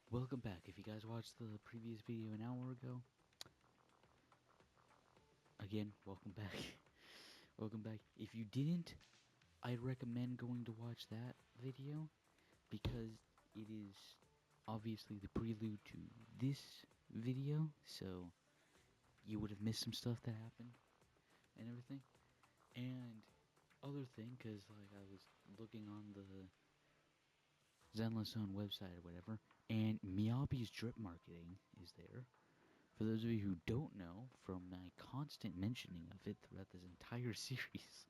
Welcome back. If you guys watched the previous video an hour ago, again, welcome back. Welcome back. If you didn't, I'd recommend going to watch that video because it is obviously the prelude to this video, so you would have missed some stuff that happened and everything. And other thing, because like I was looking on the Zenless Zone website or whatever, and Miyabi's drip marketing is there. For those of you who don't know, from my constant mentioning of it throughout this entire series,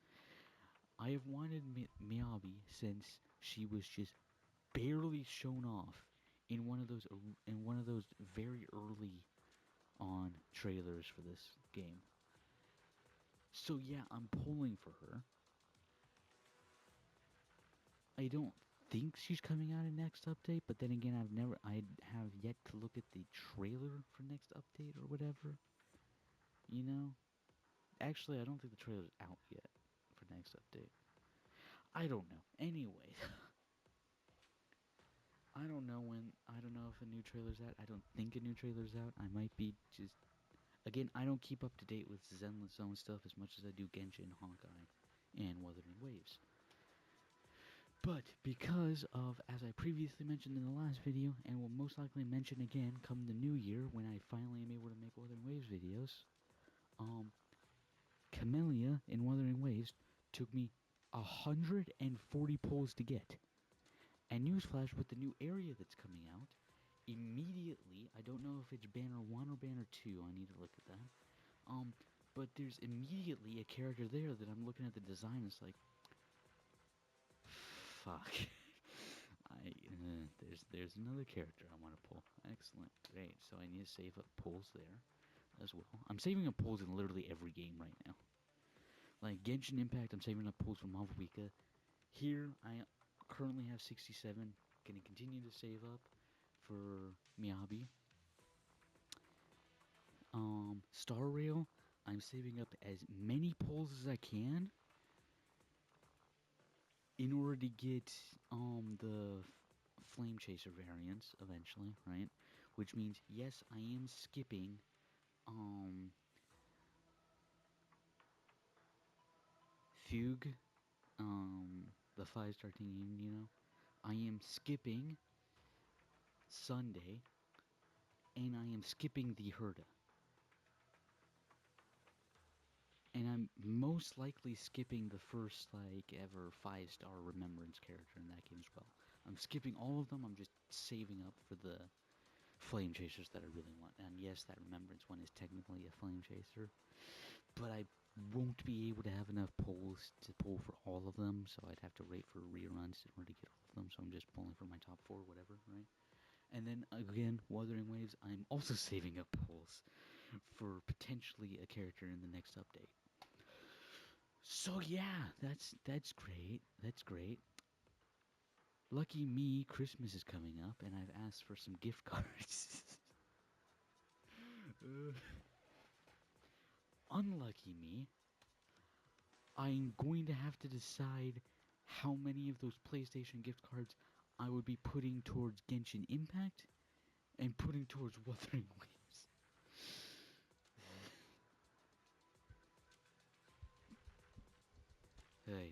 I have wanted Miyabi since she was just barely shown off in one of those very early on trailers for this game. So yeah, I'm pulling for her. I don't think she's coming out in next update, but then again, I have yet to look at the trailer for next update or whatever. You know? Actually, I don't think the trailer's out yet for next update. I don't know. Anyway, I don't know if a new trailer's out. I don't think a new trailer's out. I might be just... Again, I don't keep up to date with Zenless Zone stuff as much as I do Genshin, Honkai, and Wuthering Waves. But because of, as I previously mentioned in the last video, and will most likely mention again come the new year when I finally am able to make Wuthering Waves videos, Camellia in Wuthering Waves took me 140 pulls to get. And newsflash, with the new area that's coming out, immediately, I don't know if it's Banner 1 or Banner 2, I need to look at that. But there's immediately a character there that I'm looking at the design, it's like, fuck. There's another character I want to pull. Excellent, great. So I need to save up pulls there as well. I'm saving up pulls in literally every game right now. Like Genshin Impact, I'm saving up pulls from Mavuika. Here, I currently have 67. Gonna continue to save up for Miyabi. Star Rail, I'm saving up as many pulls as I can in order to get the Flame Chaser variants eventually, right? Which means yes, I am skipping Fugue, the 5-star team, you know. I am skipping Sunday, and I am skipping the Herda. And I'm most likely skipping the first, like, ever 5-star Remembrance character in that game as well. I'm skipping all of them, I'm just saving up for the Flame Chasers that I really want. And yes, that Remembrance one is technically a Flame Chaser, but I won't be able to have enough pulls to pull for all of them, so I'd have to wait for reruns in order to get all of them, so I'm just pulling for my top 4, whatever, right? And then, again, Wuthering Waves, I'm also saving up pulls for potentially a character in the next update. So yeah, that's great. That's great. Lucky me, Christmas is coming up, and I've asked for some gift cards. Unlucky me, I'm going to have to decide how many of those PlayStation gift cards I would be putting towards Genshin Impact and putting towards Wuthering Waves. Hey.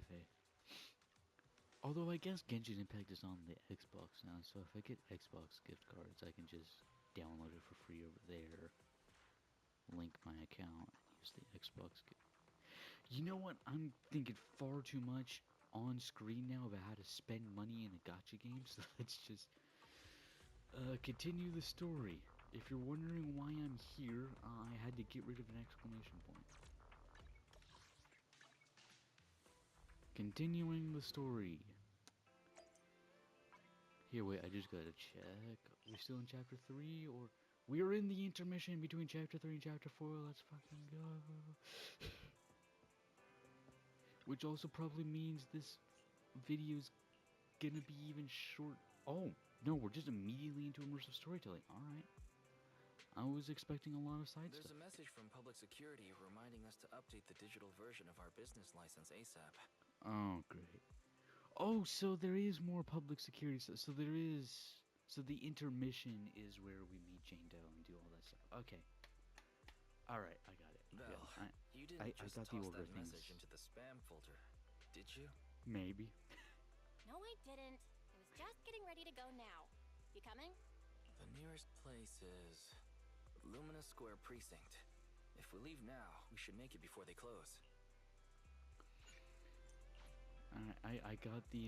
Although I guess Genshin Impact is on the Xbox now, so if I get Xbox gift cards, I can just download it for free over there, link my account, and use the Xbox gift. You know what? I'm thinking far too much on screen now about how to spend money in a gacha game, so let's just continue the story. If you're wondering why I'm here, I had to get rid of an exclamation point. Continuing the story. Here, wait, I just gotta check. We still in chapter 3, or... We're in the intermission between chapter 3 and chapter 4, let's fucking go. Which also probably means this video's gonna be even short. Oh, no, we're just immediately into immersive storytelling. Alright. I was expecting a lot of side There's stuff. a message from public security reminding us to update the digital version of our business license ASAP. Oh, great. Oh, so there is more public security stuff. So there is... So the intermission is where we meet Jane Doe and do all that stuff. Okay. All right, I got it. Belle, Yeah, you didn't just got the toss order that things. message into the spam folder, did you? Maybe. No, I didn't. I was just getting ready to go now. You coming? The nearest place is Lumina Square Precinct. If we leave now, we should make it before they close. I got the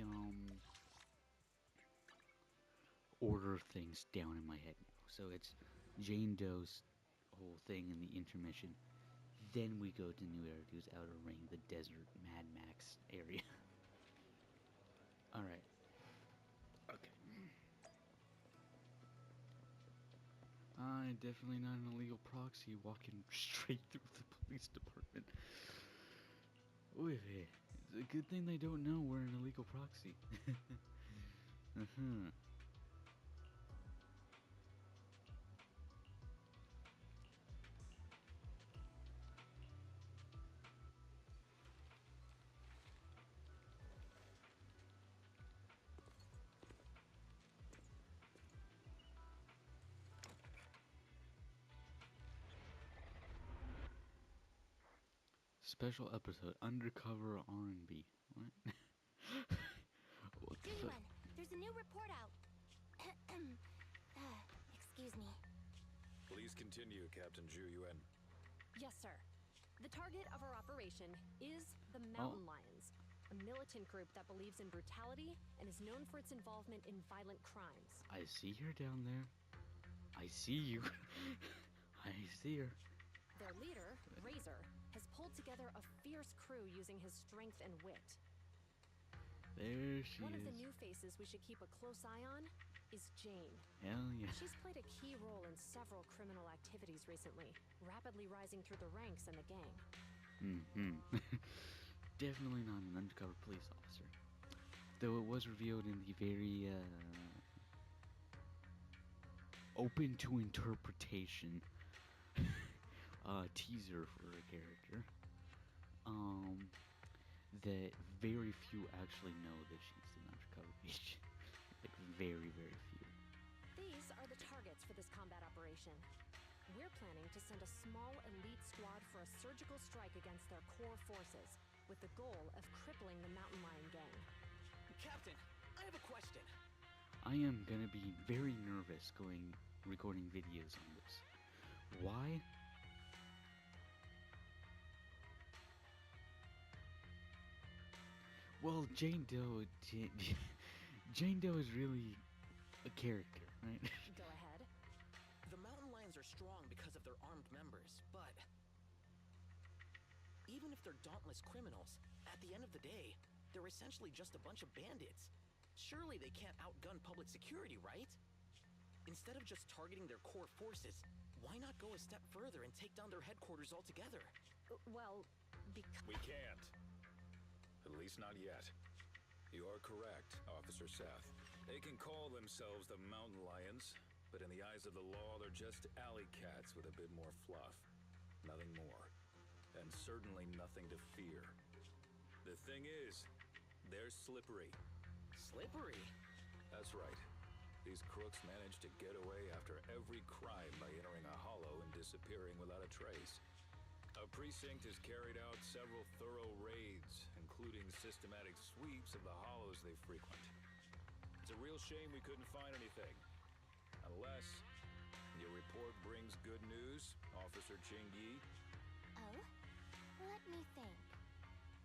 order things down in my head now. So it's Jane Doe's whole thing in the intermission. Then we go to New Eridu's Outer Ring, the desert Mad Max area. Alright. Okay. Definitely not an illegal proxy walking straight through the police department. Ooh, it's a good thing they don't know we're an illegal proxy. Uh-huh. Special episode, Undercover R&B. What? What the fuck? Anyone, there's a new report out. Excuse me. Please continue, Captain Zhu Yuan. Yes, sir. The target of our operation is the Mountain Lions, a militant group that believes in brutality and is known for its involvement in violent crimes. I see her down there. I see you. I see her. Their leader, Razor, has pulled together a fierce crew using his strength and wit. There she One is. of the new faces we should keep a close eye on is Jane. Hell yeah. She's played a key role in several criminal activities recently, rapidly rising through the ranks in the gang. Mm-hmm. Definitely not an undercover police officer. Though it was revealed in the very, open to interpretation teaser for a character, that very few actually know that she's an undercover agent. Like, very, very few. These are the targets for this combat operation. We're planning to send a small elite squad for a surgical strike against their core forces, with the goal of crippling the Mountain Lion gang. Captain, I have a question. I am gonna be very nervous recording videos on this. Why? Well, Jane Doe is really a character, right? Go ahead. The Mountain Lions are strong because of their armed members, but even if they're dauntless criminals, at the end of the day, they're essentially just a bunch of bandits. Surely they can't outgun public security, right? Instead of just targeting their core forces, why not go a step further and take down their headquarters altogether? Well, because... We can't. At least not yet. You are correct, Officer Seth. They can call themselves the Mountain Lions, but in the eyes of the law, they're just alley cats with a bit more fluff. Nothing more. And certainly nothing to fear. The thing is, they're slippery. Slippery? That's right. These crooks manage to get away after every crime by entering a hollow and disappearing without a trace. Our precinct has carried out several thorough raids, including systematic sweeps of the hollows they frequent. It's a real shame we couldn't find anything. Unless your report brings good news, Officer Ching-Yi. Oh? Let me think.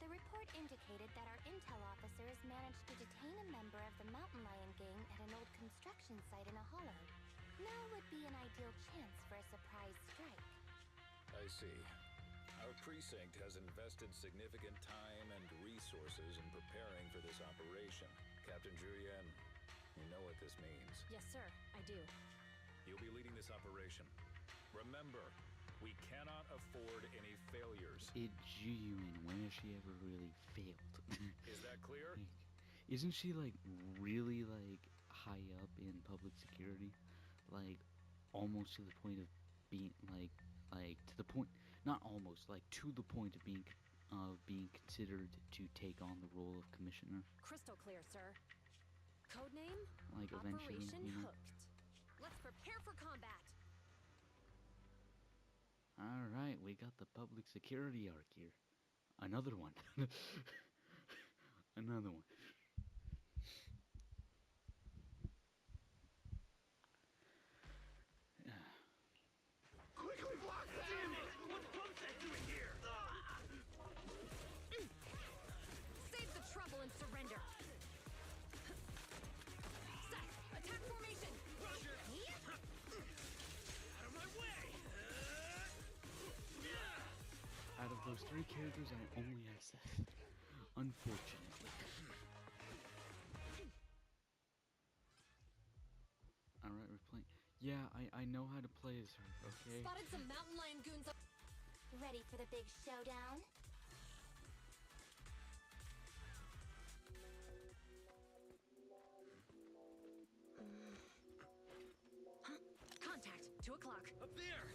The report indicated that our intel officers managed to detain a member of the Mountain Lion gang at an old construction site in a hollow. Now would be an ideal chance for a surprise strike. I see. Our precinct has invested significant time and resources in preparing for this operation. Captain Julian, you know what this means. Yes, sir, I do. You'll be leading this operation. Remember, we cannot afford any failures. It Jiyun, when has she ever really failed? Is that clear? Isn't she like really like high up in public security? Like almost to the point of being like to the point, not almost, like to the point of being considered to take on the role of commissioner. Crystal clear, sir. Codename? Like eventually, Operation you know. Hooked. Let's prepare for combat. All right, we got the public security arc here. Another one. Another one. Quickly block that! Damn it! What's Bumstead doing here? Save the trouble and surrender. Set. Attack formation. Roger! Out of my way! Out of those three characters, I only have Seth. Unfortunately. Alright, we're playing. Yeah, I know how to play as her, okay? Spotted some mountain lion goons up. Ready for the big showdown? Contact. 2 o'clock. Up there!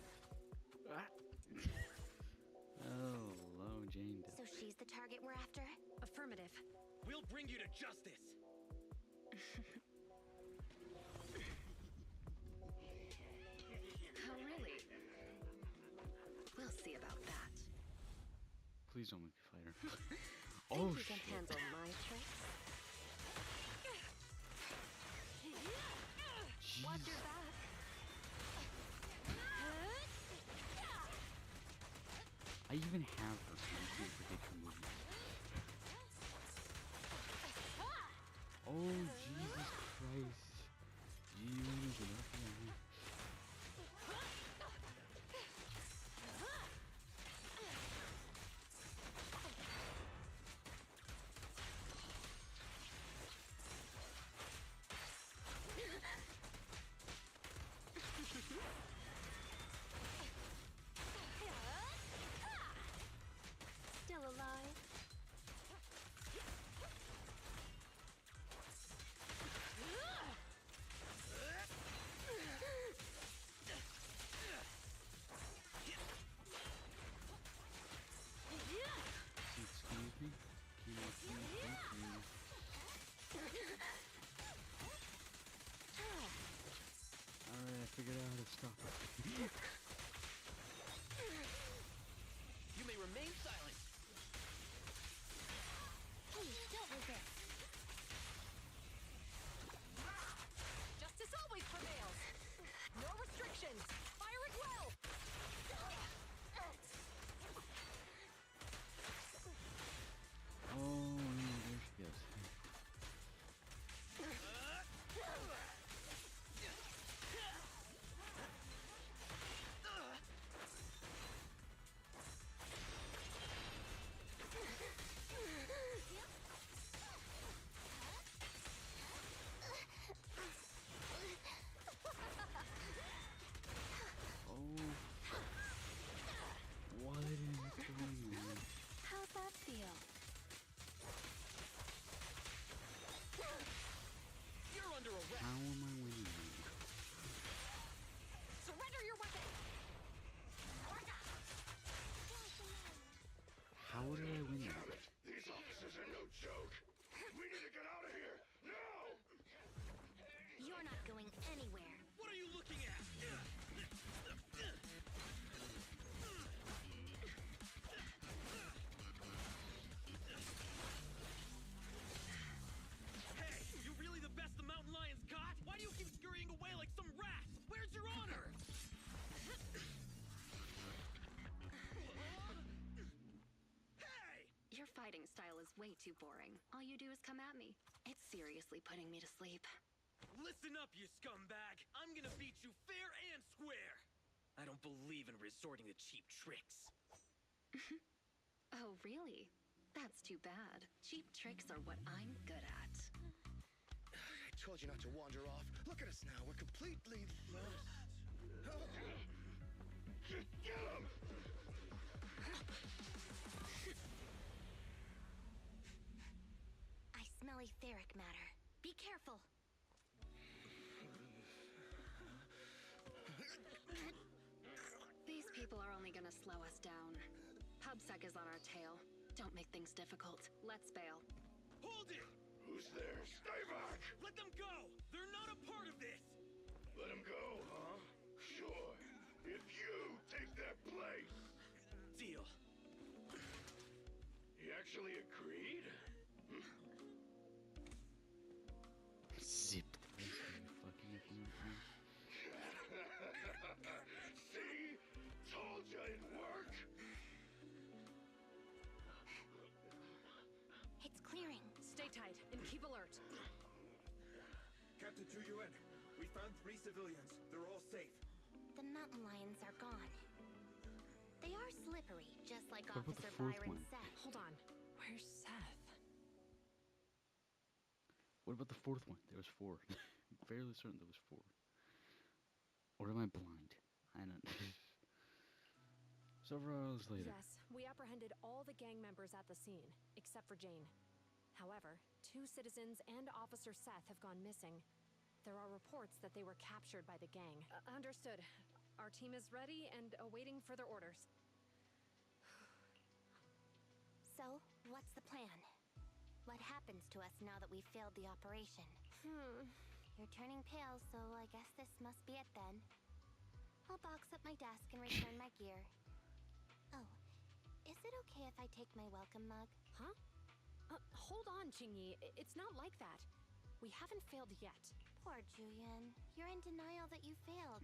Oh, hello, Jane Doe. So she's the target we're after? Affirmative. We'll bring you to justice! Oh, really? We'll see about that. Please don't make me fight her. Think Oh, you can shit. handle my tricks? Watch Jeez. your back. I even have her, so I can't predict her movements. Oh, Jesus Christ. You wanna get up here? Still alive? Excuse me? Can you thank you? Alright, I figured out how to stop her. You may remain silent. Please, don't resist. Justice always prevails. No restrictions. Fire at will. Oh, yeah, there she goes. Oh. What is going on? How's that feel? You're under arrest. How am I winning? Surrender your weapon. How did I win that? These officers are no joke! We need to get out of here! Now! You're not going anywhere. What are you looking at? Hey, you really the best the mountain lions got? Why do you keep scurrying away like some rat? Where's your honor? Hey! Your fighting style is way too boring. All you do is come at me. It's seriously putting me to sleep. Listen up, you scumbag! I'm gonna beat you fair and square! I don't believe in resorting to cheap tricks. Oh, really? That's too bad. Cheap tricks are what I'm good at. I told you not to wander off. Look at us now. We're completely lost. Get him! I smell etheric matter. Be careful. These people are only gonna slow us down. PubSec is on our tail. Don't make things difficult. Let's bail. Hold it! Who's there? Stay back! Let them go! They're not a part of this! Let him go, huh? Sure. If you take their place. Deal. He actually agreed? Zipped. Fucking if you See? Told you it'd work. It's clearing. Stay tight and keep alert. Captain Zhu Yuan, we found 3 civilians. They're all safe. The mountain lions are gone. They are slippery, just like What about the Officer fourth Byron one? said. Hold on. Where's Seth? What about the fourth one? There was 4. I'm fairly certain there was 4. Or am I blind? I don't know. Several hours later. Yes, we apprehended all the gang members at the scene, except for Jane. However, 2 citizens and Officer Seth have gone missing. There are reports that they were captured by the gang. Understood. Our team is ready and awaiting further orders. So, what's the plan? What happens to us now that we failed the operation? You're turning pale, so I guess this must be it then. I'll box up my desk and return my gear. Oh, is it okay if I take my welcome mug? Huh? Hold on, Qingyi. It's not like that. We haven't failed yet. Poor Julian. You're in denial that you failed.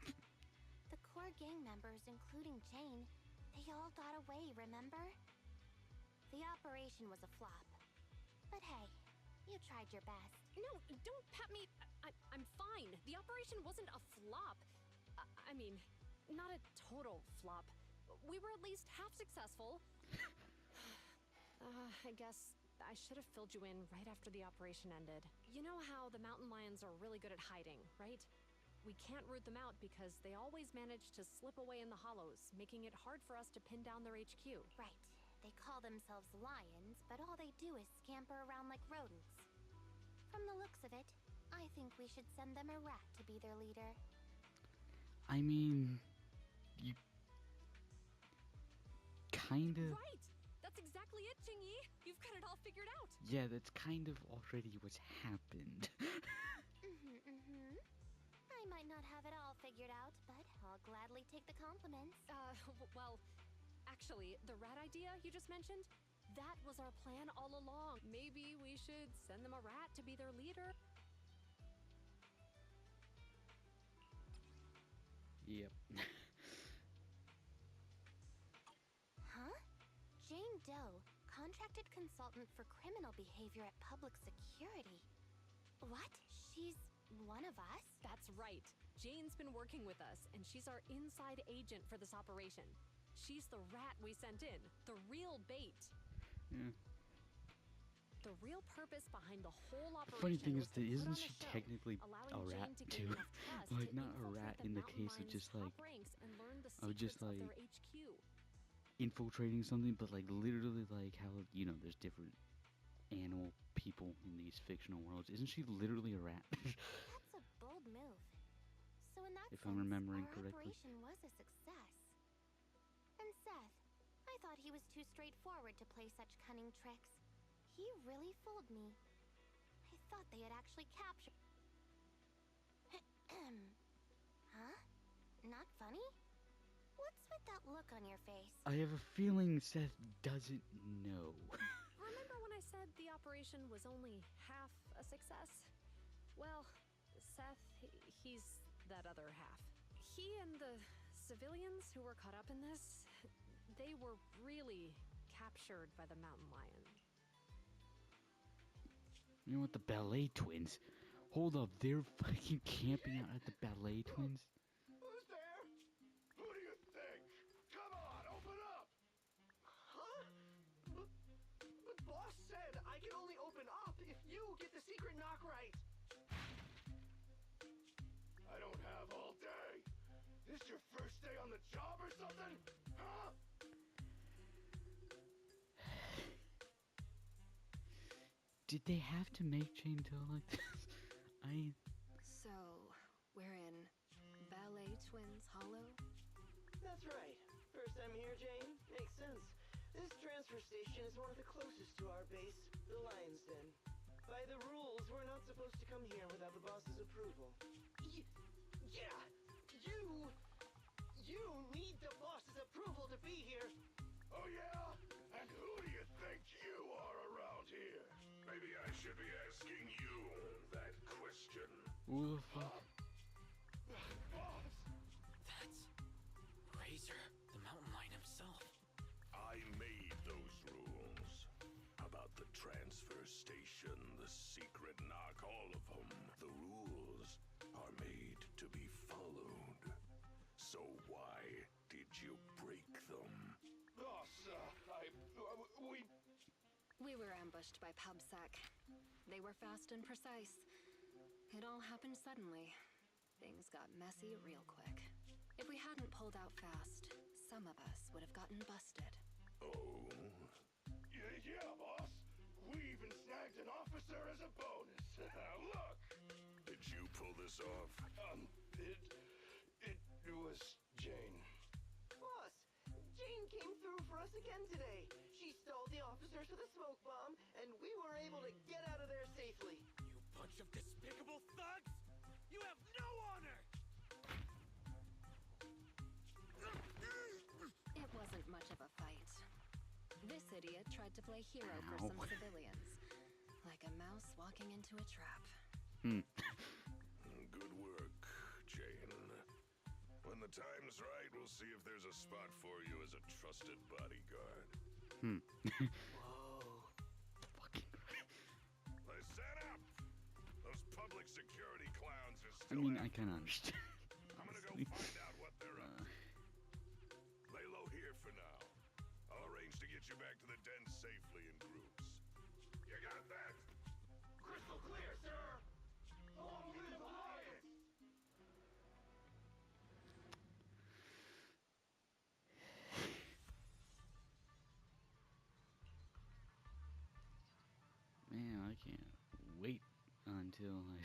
The core gang members, including Jane, they all got away, remember? The operation was a flop. But hey, you tried your best. No, don't pat me. I'm fine. The operation wasn't a flop. I mean, not a total flop. We were at least half successful. I guess I should have filled you in right after the operation ended. You know how the mountain lions are really good at hiding, right? We can't root them out because they always manage to slip away in the hollows, making it hard for us to pin down their HQ. Right. They call themselves lions, but all they do is scamper around like rodents. From the looks of it, I think we should send them a rat to be their leader. I mean, you kind of. Right! That's exactly it, Qingyi! You've got it all figured out! Yeah, that's kind of already what's happened. I might not have it all figured out, but I'll gladly take the compliments. Well, actually, the rat idea you just mentioned, that was our plan all along. Maybe we should send them a rat to be their leader? Yep. Huh? Jane Doe, contracted consultant for criminal behavior at Public Security. What? She's one of us? That's right. Jane's been working with us, and she's our inside agent for this operation. She's the rat we sent in, the real bait. Yeah. The real purpose behind the whole The funny operation thing is was to that put isn't on she a show, technically allowing a rat Jane to gain too? enough trust Like to not a infiltrate rat the in the mountain case of lions' just top like ranks and learn the of just secrets like their HQ. infiltrating something, but like literally like how there's different animal people in these fictional worlds. Isn't she literally a rat? That's a bold move. So in that If sense, I'm remembering our correctly. operation was a success. And Seth, I thought he was too straightforward to play such cunning tricks. He really fooled me. I thought they had actually captured... Huh? Not funny? What's with that look on your face? I have a feeling Seth doesn't know. Remember when I said the operation was only half a success? Well, Seth, he's that other half. He and the civilians who were caught up in this, they were really captured by the mountain lion. You know what, the ballet twins? Hold up, they're fucking camping out at the ballet twins? Who's there? Who do you think? Come on, open up! Huh? But boss said I can only open up if you get the secret knock right. I don't have all day. This your first day on the job or something? Huh? Did they have to make Jane Doe like this? So, we're in Ballet Twins Hollow? That's right. First time here, Jane? Makes sense. This transfer station is one of the closest to our base, the Lion's Den. By the rules, we're not supposed to come here without the boss's approval. Yeah! You need the boss's approval to be here! Oh yeah? And who do you think you are around here? Maybe I should be asking you that question. Who the fuck? Boss! That's Razor, the mountain lion himself. I made those rules. About the transfer station, the secret knock, all of them. The rules are made to be followed. So why did you break them? Boss, We were ambushed by PubSec. They were fast and precise. It all happened suddenly. Things got messy real quick. If we hadn't pulled out fast, some of us would have gotten busted. Oh? Yeah, boss. We even snagged an officer as a bonus. Look! Did you pull this off? It was Jane. Boss, Jane came through for us again today. She stalled the officers with a smoke bomb, and we were able to get out of there safely. You bunch of despicable thugs! You have no honor! It wasn't much of a fight. This idiot tried to play hero for Ow. some civilians. Like a mouse walking into a trap. Good work, Jane. When the time's right, we'll see if there's a spot for you as a trusted bodyguard. Whoa. Fucking. Listen up! Those public security clowns are I still mean, I after kind of us. understand. I'm gonna go honestly. find out what they're up to. Lay low here for now. I'll arrange to get you back to the den safely in groups. You got that? Crystal clear, sir! Long live the Lions! Man, I can't wait until I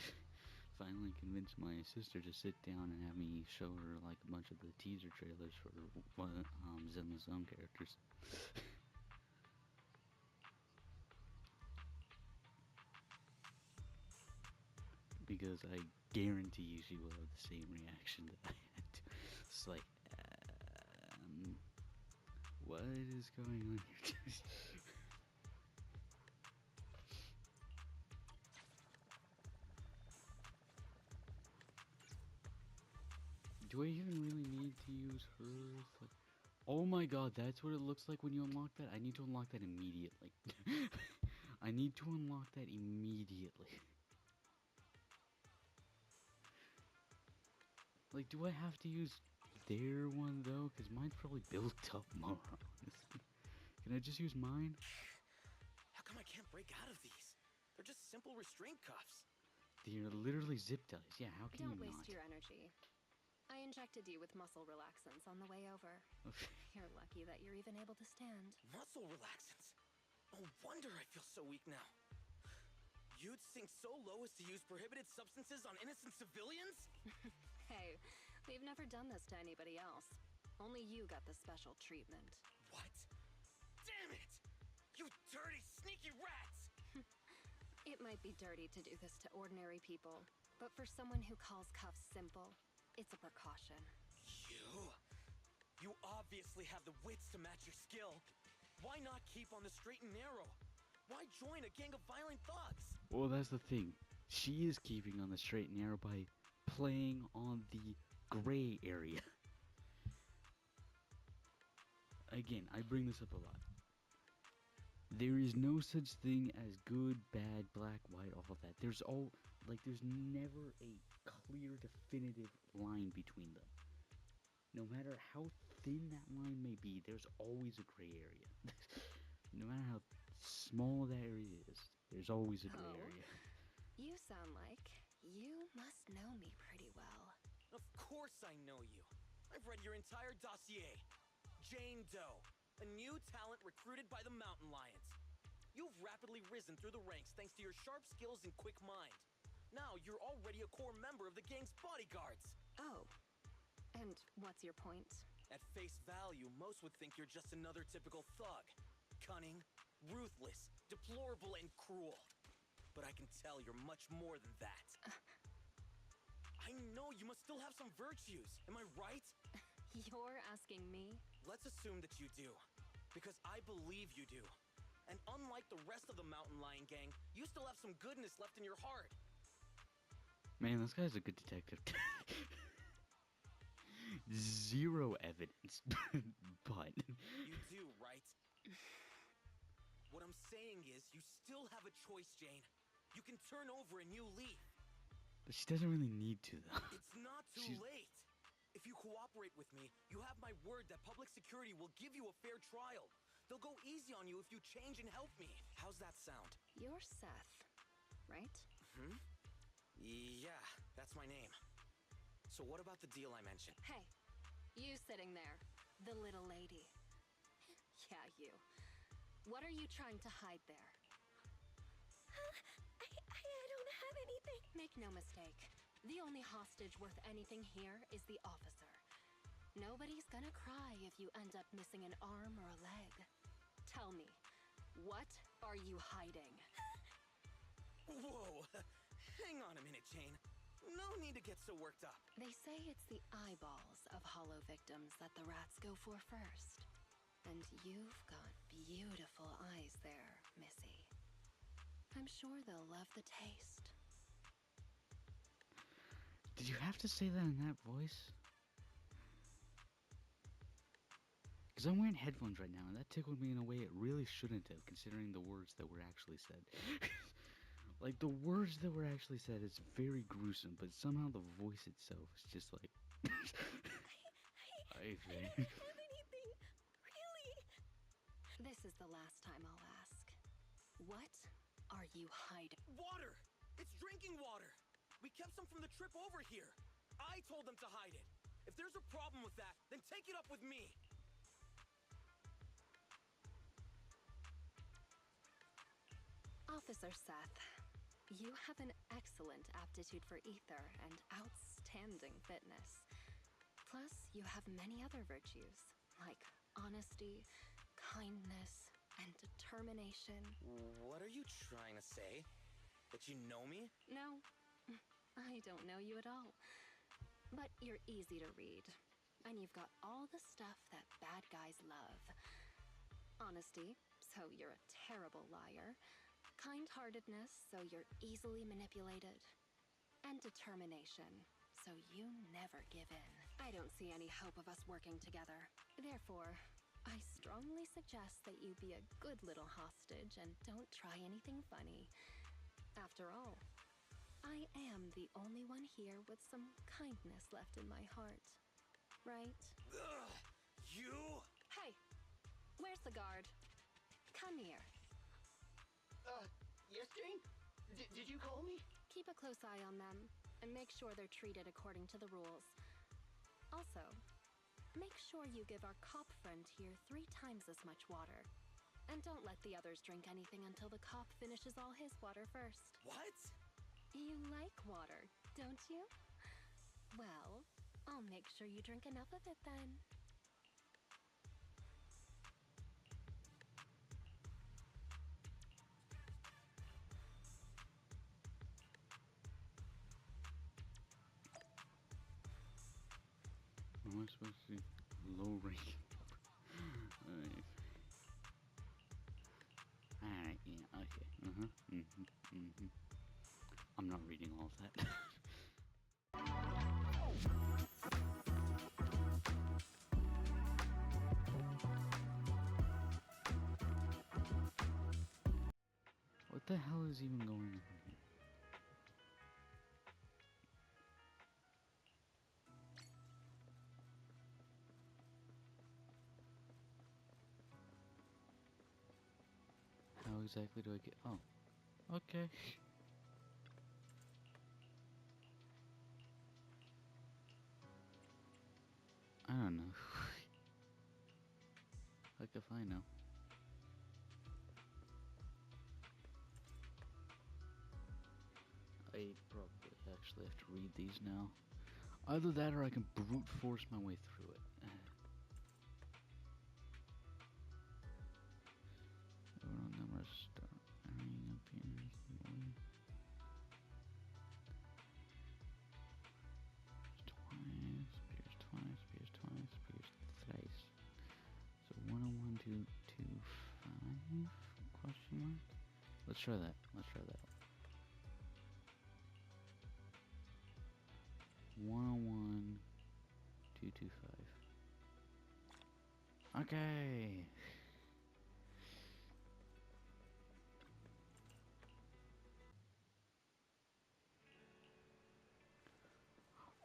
finally convince my sister to sit down and have me show her like a bunch of the teaser trailers for Zenless Zone characters. Because I guarantee you she will have the same reaction that I had. It's like, what is going on here? Do I even really need to use her? Oh my god, that's what it looks like when you unlock that? I need to unlock that immediately. I need to unlock that immediately. Like, do I have to use their one, though? Because mine's probably built up more, honestly. Can I just use mine? How come I can't break out of these? They're just simple restraint cuffs. They're literally zip ties. Yeah, how can Don't you waste not? your energy. I injected you with muscle relaxants on the way over. You're lucky that you're even able to stand. Muscle relaxants? No wonder I feel so weak now. You'd sink so low as to use prohibited substances on innocent civilians? Hey, we've never done this to anybody else. Only you got the special treatment. What? Damn it! You dirty, sneaky rats! It might be dirty to do this to ordinary people, but for someone who calls cuffs simple, it's a precaution. You obviously have the wits to match your skill. Why not keep on the straight and narrow? Why join a gang of violent thugs? Well, that's the thing. She is keeping on the straight and narrow by playing on the gray area. Again, I bring this up a lot. There is no such thing as good, bad, black, white, all of that. There's never a clear, definitive line between them. No matter how thin that line may be, there's always a gray area. No matter how small that area is, there's always a gray area. You sound like you must know me pretty well. Of course I know you. I've read your entire dossier. Jane Doe, a new talent recruited by the Mountain Lions. You've rapidly risen through the ranks thanks to your sharp skills and quick mind. Now you're already a core member of the gang's bodyguards. Oh. And what's your point? At face value, most would think you're just another typical thug. Cunning, ruthless, deplorable, and cruel. but I can tell you're much more than that. I know you must still have some virtues, am I right? You're asking me? Let's assume that you do, because I believe you do. And unlike the rest of the Mountain Lion gang, you still have some goodness left in your heart. Man, this guy's a good detective. Zero evidence, but... You do, right? What I'm saying is, you still have a choice, Jane. You can turn over a new leaf. She doesn't really need to, though. It's not too late. If you cooperate with me, you have my word that public security will give you a fair trial. They'll go easy on you if you change and help me. How's that sound? You're Seth, right? Hmm? Yeah, that's my name. So what about the deal I mentioned? Hey, you sitting there, the little lady. Yeah, you. What are you trying to hide there? I don't have anything. Make no mistake. The only hostage worth anything here is the officer. Nobody's gonna cry if you end up missing an arm or a leg. Tell me, what are you hiding? Whoa! Hang on a minute, Jane. No need to get so worked up. They say it's the eyeballs of hollow victims that the rats go for first. And you've got beautiful eyes there, Missy. I'm sure they'll love the taste. Did you have to say that in that voice? Because I'm wearing headphones right now, and that tickled me in a way it really shouldn't have, considering the words that were actually said. Like, the words that were actually said is very gruesome, but somehow the voice itself is just like... I don't have anything. Really? This is the last time I'll ask. What are you hiding? Water! It's drinking water! We kept some from the trip over here. I told them to hide it. If there's a problem with that, then take it up with me. Officer Seth, you have an excellent aptitude for ether and outstanding fitness. Plus, you have many other virtues, like honesty, kindness, and determination. What are you trying to say? That you know me? No, I don't know you at all. But you're easy to read, and you've got all the stuff that bad guys love. Honesty, so you're a terrible liar. Kind-heartedness, so you're easily manipulated. And determination, so you never give in. I don't see any hope of us working together. Therefore, I strongly suggest that you be a good little hostage and don't try anything funny. After all, I am the only one here with some kindness left in my heart. Right? Ugh, you? Hey, where's the guard? Come here. Yes, Jane? Did you call me? Keep a close eye on them, and make sure they're treated according to the rules. Also, make sure you give our cop friend here 3 times as much water. And don't let the others drink anything until the cop finishes all his water first. What? You like water, don't you? Well, I'll make sure you drink enough of it then. Am I supposed to low rank? Alright, yeah, okay. I'm not reading all of that. What the hell is even going on here? How exactly do I get... Oh. Okay. I don't know. Like if I know. I probably actually have to read these now. Either that or I can brute force my way through it. Numbers start up here. Let's try that. Let's try that. 101 225. Okay.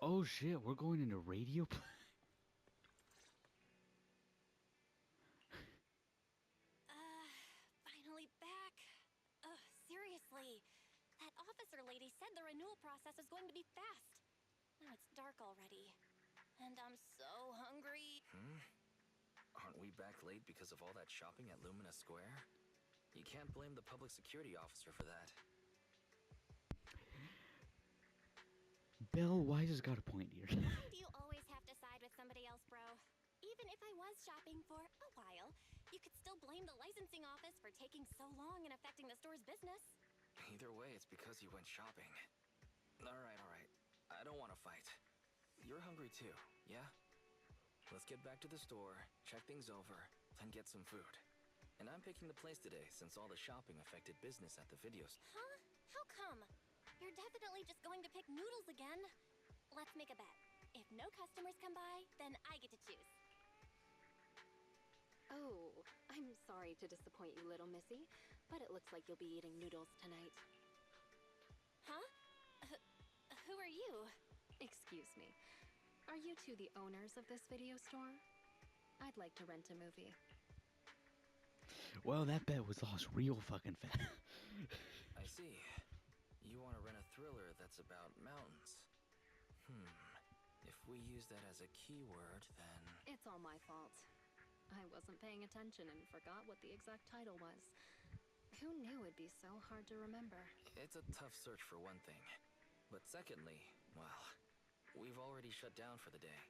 Oh shit, we're going into radio play. Finally back. Ugh, seriously. That officer lady said the renewal process is going to be fast. Now it's dark already. And I'm so hungry. Aren't we back late because of all that shopping at Lumina Square? You can't blame the public security officer for that. Belle Wise has got a point here. Why do you always have to side with somebody else, bro? Even if I was shopping for a while, you could still blame the licensing office for taking so long and affecting the store's business. Either way, it's because you went shopping. Alright. I don't want to fight. You're hungry too, yeah? Let's get back to the store, check things over, then get some food. And I'm picking the place today since all the shopping affected business at the video store. Huh? How come? You're definitely just going to pick noodles again. Let's make a bet. If no customers come by, then I get to choose. Oh, I'm sorry to disappoint you, little missy, but it looks like you'll be eating noodles tonight. Huh? Who are you? Excuse me. Are you two the owners of this video store? I'd like to rent a movie. Well, that bet was lost real fucking fast. I see. You want to rent a thriller that's about mountains. If we use that as a keyword, then... It's all my fault. I wasn't paying attention and forgot what the exact title was. Who knew it'd be so hard to remember? It's a tough search for one thing. But secondly, well, we've already shut down for the day.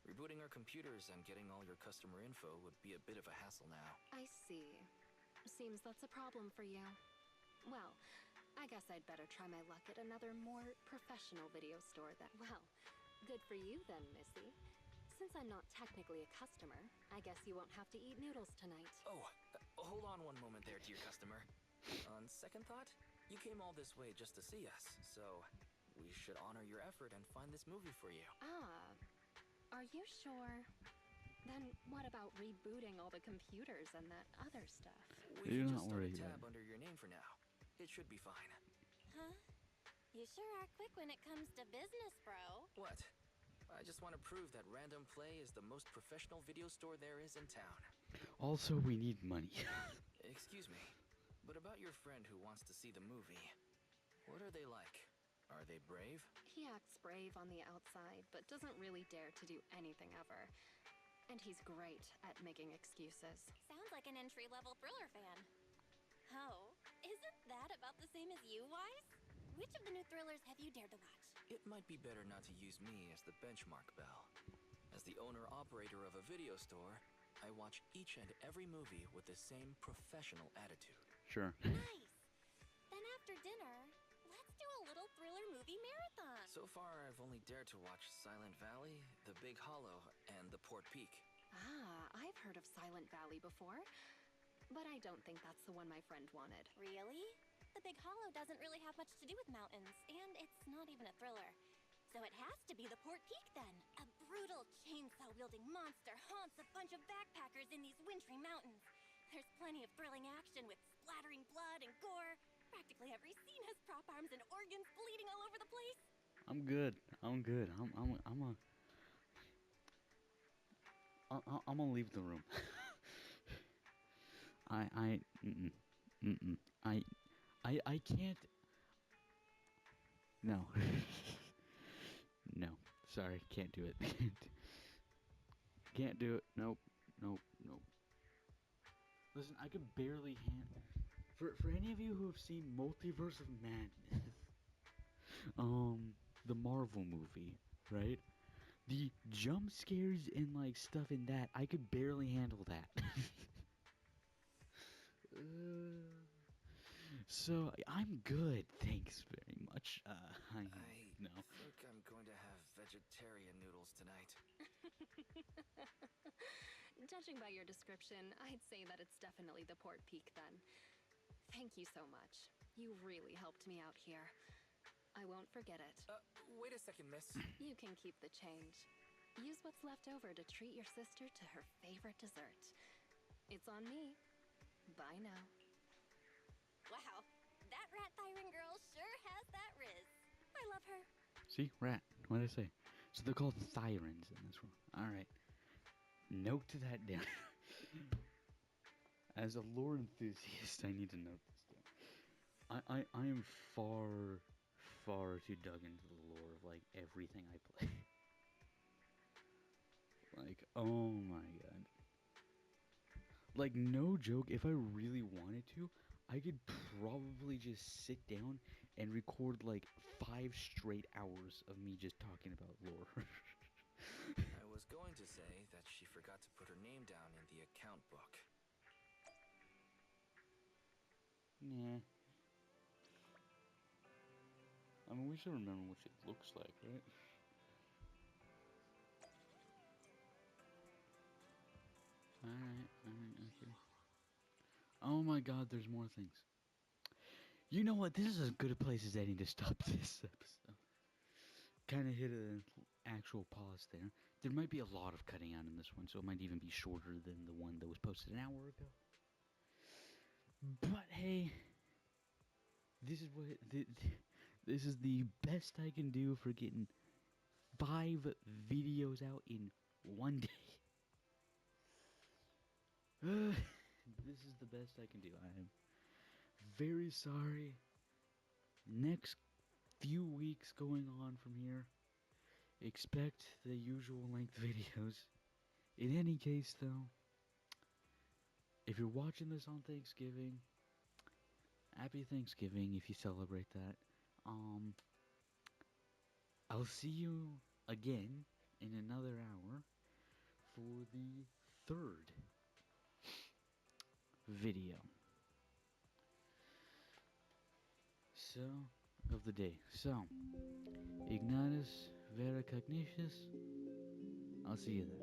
Rebooting our computers and getting all your customer info would be a bit of a hassle now. I see. Seems that's a problem for you. Well, I guess I'd better try my luck at another more professional video store then. Well, good for you then, Missy. Since I'm not technically a customer, I guess you won't have to eat noodles tonight. Oh, hold on one moment there, dear customer. On second thought, you came all this way just to see us, so we should honor your effort and find this movie for you. Are you sure? Then what about rebooting all the computers and that other stuff? We can just start a tab under your name for now. It should be fine. Huh? You sure are quick when it comes to business, bro. What? I just want to prove that Random Play is the most professional video store there is in town. Also, we need money. Excuse me, but about your friend who wants to see the movie, what are they like? Are they brave? He acts brave on the outside, but doesn't really dare to do anything ever. And he's great at making excuses. Sounds like an entry-level thriller fan. Oh, isn't that about the same as you, Wise? Which of the new thrillers have you dared to watch? It might be better not to use me as the benchmark, Belle. As the owner-operator of a video store, I watch each and every movie with the same professional attitude. Sure. Nice! Then after dinner, let's do a little thriller movie marathon. So far, I've only dared to watch Silent Valley, The Big Hollow, and The Port Peak. I've heard of Silent Valley before, but I don't think that's the one my friend wanted. Really? The Big Hollow doesn't really have much to do with mountains, and it's not even a thriller. So it has to be the Port Peak then. A brutal chainsaw-wielding monster haunts a bunch of backpackers in these wintry mountains. There's plenty of thrilling action with splattering blood and gore. Practically every scene has prop arms and organs bleeding all over the place. I'm good. I'm gonna leave the room. I can't. No. No. Sorry, can't do it. Can't do it. Nope. Listen, I could barely For any of you who have seen Multiverse of Madness, the Marvel movie, right? The jump scares and like stuff in that, I could barely handle that. So I'm good, thanks very much. I think I'm going to have vegetarian noodles tonight. Judging by your description, I'd say that it's definitely the Port Peak then. Thank you so much. You really helped me out here. I won't forget it. Wait a second, miss. You can keep the change. Use what's left over to treat your sister to her favorite dessert. It's on me. Bye now. Wow, that rat Thyron girl sure has that riz. I love her. See? Rat. What did I say? So they're called Thyrans in this one. Alright. Note that down. As a lore enthusiast, I need to note this down. I am far too dug into the lore of, like, everything I play. Like, oh my god. Like, no joke, if I really wanted to, I could probably just sit down and record, like, 5 straight hours of me just talking about lore. I was going to say that she forgot to put her name down in the account book. Nah. I mean, we should remember what she looks like, right? Alright, okay. Oh my god, there's more things. You know what? This is as good a place as any to stop this episode. Kind of hit an actual pause there. There might be a lot of cutting out in this one, so it might even be shorter than the one that was posted an hour ago. But hey, this is what this is the best I can do for getting 5 videos out in one day. This is the best I can do. I am very sorry. Next few weeks going on from here, expect the usual length videos. In any case, though, if you're watching this on Thanksgiving, happy Thanksgiving if you celebrate that. I'll see you again in another hour for the 3rd video. So, of the day. So, Ignatus Vera Cognitius. I'll see you then.